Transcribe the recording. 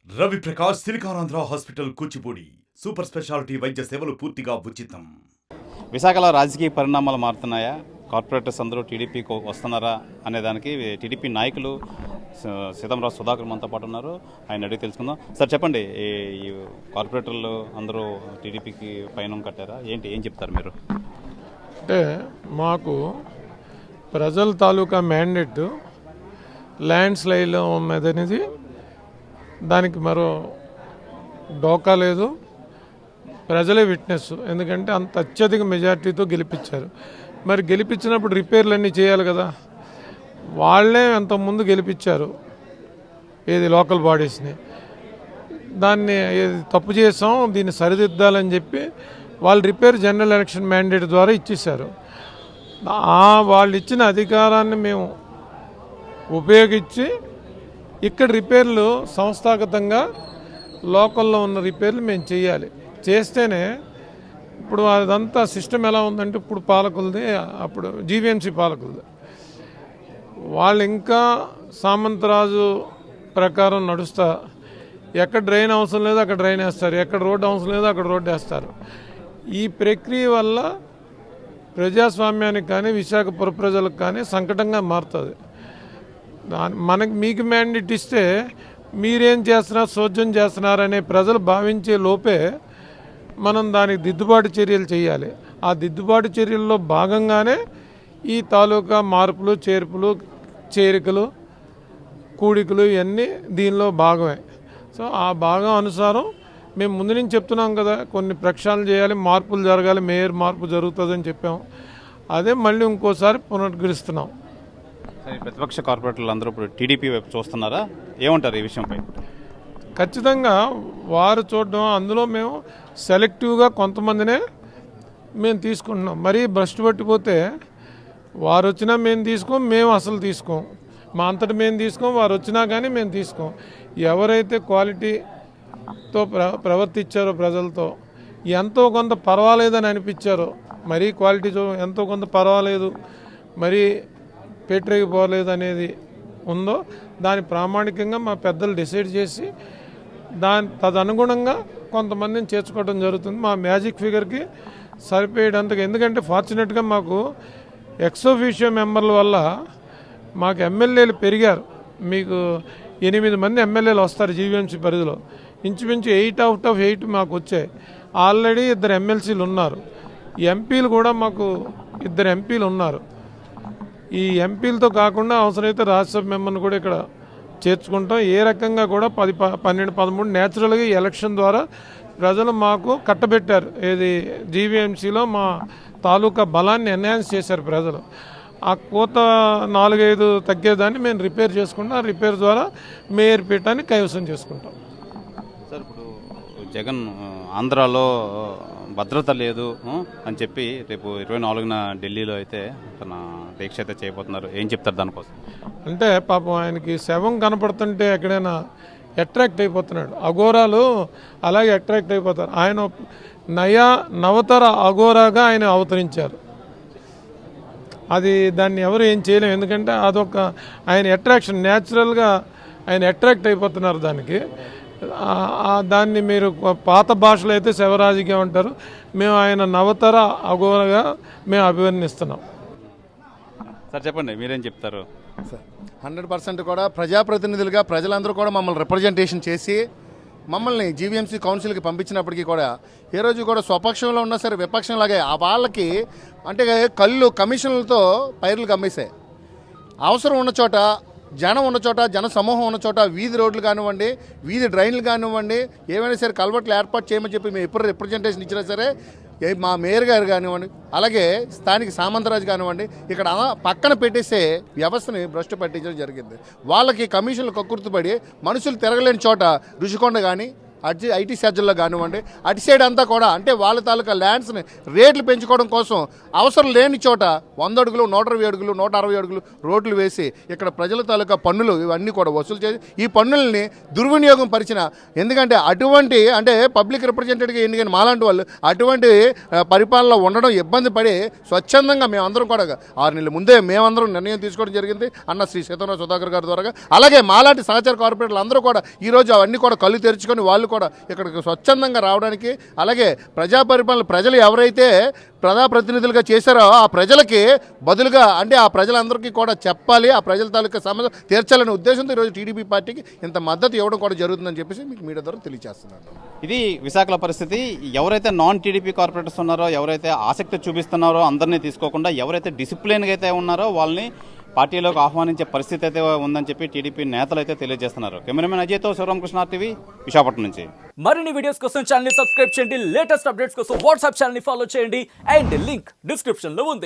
Ravi Prakash Siliconandhra hospital Kuchipudi super speciality వైద్య సేవలు పూర్తిగా ఉచితం. విశాఖలో రాజకీయ పరిణామాలు మారుతున్నాయా? కార్పొరేటర్స్ అందరూ టీడీపీకి వస్తున్నారా అనే దానికి టీడీపీ నాయకులు సీతంరాజు సుధాకర్ మనతో పాటు ఉన్నారు. ఆయన అడిగి తెలుసుకుందాం. సార్ చెప్పండి, ఈ కార్పొరేటర్లు అందరూ టీడీపీకి పైన కట్టారా ఏంటి, ఏం చెప్తారు మీరు? అంటే మాకు ప్రజల తాలూకా మ్యాండేట్ ల్యాండ్ స్లైడ్ ఉన్నది అనేది దానికి మరో డోకా లేదు. ప్రజలే విట్నెస్. ఎందుకంటే అంత అత్యధిక మెజార్టీతో గెలిపించారు. మరి గెలిపించినప్పుడు రిపేర్లు అన్నీ చేయాలి కదా. వాళ్ళే అంతకుముందు గెలిపించారు ఏది లోకల్ బాడీస్ని. దాన్ని ఏది తప్పు చేసాం దీన్ని సరిదిద్దాలని చెప్పి వాళ్ళు రిపేర్ జనరల్ ఎలక్షన్ మ్యాండేట్ ద్వారా ఇచ్చేశారు. వాళ్ళు ఇచ్చిన అధికారాన్ని మేము ఉపయోగించి ఇక్కడ రిపేర్లు సంస్థాగతంగా లోకల్లో ఉన్న రిపేర్లు మేము చేయాలి. చేస్తేనే ఇప్పుడు అదంతా సిస్టమ్ ఎలా ఉందంటే ఇప్పుడు పాలకులది, అప్పుడు జీవీఎంసీ పాలకులది. వాళ్ళు ఇంకా సామంతరాజు ప్రకారం నడుస్తా ఎక్కడ డ్రైన్ అవసరం లేదు అక్కడ డ్రైన్ వేస్తారు, ఎక్కడ రోడ్డు అవసరం లేదు అక్కడ రోడ్డు వేస్తారు. ఈ ప్రక్రియ వల్ల ప్రజాస్వామ్యానికి కానీ విశాఖపుర ప్రజలకు కానీ సంకటంగా మారుతుంది. మీకు మ్యాండేట్ ఇస్తే మీరేం చేస్తున్నారు, సోద్యం చేస్తున్నారనే ప్రజలు భావించే లోపే మనం దానికి దిద్దుబాటు చర్యలు చేయాలి. ఆ దిద్దుబాటు చర్యల్లో భాగంగానే ఈ తాలూకా మార్పులు చేర్పులు చేరికలు కూడికలు ఇవన్నీ దీనిలో భాగమే. సో ఆ భాగం అనుసారం మేము ముందు నుంచి చెప్తున్నాం కదా, కొన్ని ప్రక్షాళన చేయాలి, మార్పులు జరగాలి, మేయర్ మార్పు జరుగుతుందని చెప్పాము. అదే మళ్ళీ ఇంకోసారి పునరుద్ధరిస్తున్నాం. ప్రతిపక్ష కార్పొరేటర్లు అందరూ ఇప్పుడు టీడీపీ వైపు చూస్తున్నారా? ఏమంటారు ఈ విషయంపై? ఖచ్చితంగా వారు చూడడం, అందులో మేము సెలెక్టివ్గా కొంతమందినే మేము తీసుకుంటున్నాం. మరీ భ్రష్టు పట్టిపోతే వారు వచ్చినా మేము తీసుకోం, మేము అసలు తీసుకోం. మా అంతటి మేము తీసుకోం, వారు వచ్చినా కానీ మేము తీసుకోం. ఎవరైతే క్వాలిటీతో ప్రవర్తించారో ప్రజలతో, ఎంతో కొంత పర్వాలేదని అనిపించారో, మరీ క్వాలిటీతో ఎంతో కొంత పర్వాలేదు, మరీ పోలేదు అనేది ఉందో దాని ప్రామాణికంగా మా పెద్దలు డిసైడ్ చేసి తదనుగుణంగా కొంతమందిని చేర్చుకోవడం జరుగుతుంది. మా మ్యాజిక్ ఫిగర్కి సరిపోయేటంతగా. ఎందుకంటే ఫార్చునేట్గా మాకు ఎక్సోఫిషియో మెంబర్ల వల్ల మాకు ఎమ్మెల్యేలు పెరిగారు. మీకు 8 మంది ఎమ్మెల్యేలు వస్తారు జీవీఎంసీ పరిధిలో. ఇంచుమించు 8/8 మాకు వచ్చాయి. ఆల్రెడీ 2 ఎమ్మెల్సీలు ఉన్నారు. ఎంపీలు కూడా మాకు 2 ఎంపీలు ఉన్నారు. ఈ ఎంపీలతో కాకుండా అవసరమైతే రాజ్యసభ మెంబర్ని కూడా ఇక్కడ చేర్చుకుంటాం. ఏ రకంగా కూడా 10, 12, 13 న్యాచురల్గా ఎలక్షన్ ద్వారా ప్రజలు మాకు కట్టబెట్టారు. ఏది జీవీఎంసీలో మా తాలూకా బలాన్ని ఎన్హాన్స్ చేశారు ప్రజలు. ఆ కోత 4-5 తగ్గేదాన్ని మేము రిపేర్ చేసుకుంటాం. ఆ రిపేర్ ద్వారా మేయర్ పీఠాన్ని కైవసం చేసుకుంటాం. సార్ ఇప్పుడు జగన్ ఆంధ్రాలో భద్రత లేదు అని చెప్పి రేపు 24న ఢిల్లీలో అయితే తన దీక్ష అయితే చేయబోతున్నారు. ఏం చెప్తారు దానికోసం? అంటే పాపం ఆయనకి శవం కనపడుతుంటే ఎక్కడైనా అట్రాక్ట్ అయిపోతున్నాడు. అఘోరాలు అలాగే అట్రాక్ట్ అయిపోతారు. ఆయన నవతర అఘోరాగా ఆయన అవతరించారు. అది దాన్ని ఎవరు ఏం చేయలేము. ఎందుకంటే అదొక ఆయన అట్రాక్షన్, న్యాచురల్గా ఆయన అట్రాక్ట్ అయిపోతున్నారు దానికి. దాన్ని మీరు పాత భాషలో అయితే శవరాజకీయం అంటారు. మేము ఆయన నవతర అఘోరగా మేము అభివర్ణిస్తున్నాం. సార్ చెప్పండి, మీరేం చెప్తారు? సార్ 100% కూడా ప్రజాప్రతినిధులుగా ప్రజలందరూ కూడా మమ్మల్ని రిప్రజెంటేషన్ చేసి మమ్మల్ని జీవీఎంసీ కౌన్సిల్కి పంపించినప్పటికీ కూడా ఏ రోజు కూడా స్వపక్షంలో ఉన్నా సరే విపక్షంలాగే ఆ వాళ్ళకి అంటే కళ్ళు కమిషన్లతో పైర్లు కమ్మేశాయి. అవసరం ఉన్న చోట, జనం ఉన్న చోట, జన సమూహం ఉన్న చోట వీధి రోడ్లు కానివ్వండి, వీధి డ్రైన్లు కానివ్వండి, ఏమైనా సరే కల్వర్ట్లు ఏర్పాటు చేయమని చెప్పి మేము ఎప్పుడు రిప్రజెంటేషన్ ఇచ్చినా సరే మా మేయర్ గారు కానివ్వండి, అలాగే స్థానిక సామంతరాజు కానివ్వండి, ఇక్కడ పక్కన పెట్టేసే వ్యవస్థని భ్రష్టు పట్టించడం జరిగింది. వాళ్ళకి కమిషన్లు కక్కుర్తిపడి మనుషులు తిరగలేని చోట రుషికొండ కానీ, ఐటీ సెర్జల్లో కానివ్వండి, అటు సైడ్ అంతా కూడా అంటే వాళ్ళ తాలూకా ల్యాండ్స్ని రేట్లు పెంచుకోవడం కోసం అవసరం లేని చోట 100 అడుగులు 120 అడుగులు 160 అడుగులు రోడ్లు వేసి ఇక్కడ ప్రజల తాలూకా పన్నులు ఇవన్నీ కూడా వసూలు చేసి ఈ పన్నుల్ని దుర్వినియోగం పరిచిన, ఎందుకంటే అటువంటి అంటే పబ్లిక్ రిప్రజెంటేటివ్గా ఎన్నికైన మాలాంటి వాళ్ళు అటువంటి పరిపాలనలో ఉండడం ఇబ్బంది పడి స్వచ్ఛందంగా మేమందరం కూడా 6 నెలల ముందే మేమందరం నిర్ణయం తీసుకోవడం జరిగింది అన్న శ్రీ సీతారాం సుధాకర్ గారి ద్వారా. అలాగే మాలాంటి సహచార కార్పొరేటర్లు అందరూ కూడా ఈరోజు అవన్నీ కూడా కళ్ళు తెరుచుకొని వాళ్ళు కూడా ఇక్కడికి స్వచ్ఛందంగా రావడానికి, అలాగే ప్రజా పరిపాలన ప్రజలు ఎవరైతే ప్రజాప్రతినిధులుగా చేశారో ఆ ప్రజలకి బదులుగా అంటే ఆ ప్రజలందరికీ కూడా చెప్పాలి, ఆ ప్రజల తాలూకా సమస్య తీర్చాలనే ఉద్దేశంతో ఈరోజు టీడీపీ పార్టీకి ఇంత మద్దతు ఇవ్వడం కూడా జరుగుతుందని చెప్పేసి మీకు మీడియా ద్వారా తెలియజేస్తున్నాను. ఇది విశాఖలో పరిస్థితి. ఎవరైతే నాన్ టీడీపీ కార్పొరేటర్స్ ఉన్నారో, ఎవరైతే ఆసక్తి చూపిస్తున్నారో అందరినీ తీసుకోకుండా ఎవరైతే డిసిప్లిన్గా అయితే ఉన్నారో వాళ్ళని పార్టీలోకి ఆహ్వానించే పరిస్థితి అయితే ఉందని చెప్పి టీడీపీ నేతలు అయితే తెలియజేస్తున్నారు. కెమెరామెన్ అజయ్తో శివరామకృష్ణ టీవీ విశాఖపట్నం నుంచి. మరిన్ని వీడియోస్ కోసం ఛానల్ ని సబ్స్క్రైబ్ చేయండి, లేటెస్ట్ అప్డేట్స్ కోసం వాట్సాప్ ఛానల్ ని ఫాలో చేయండి అండ్ లింక్ డిస్క్రిప్షన్ లో ఉంది.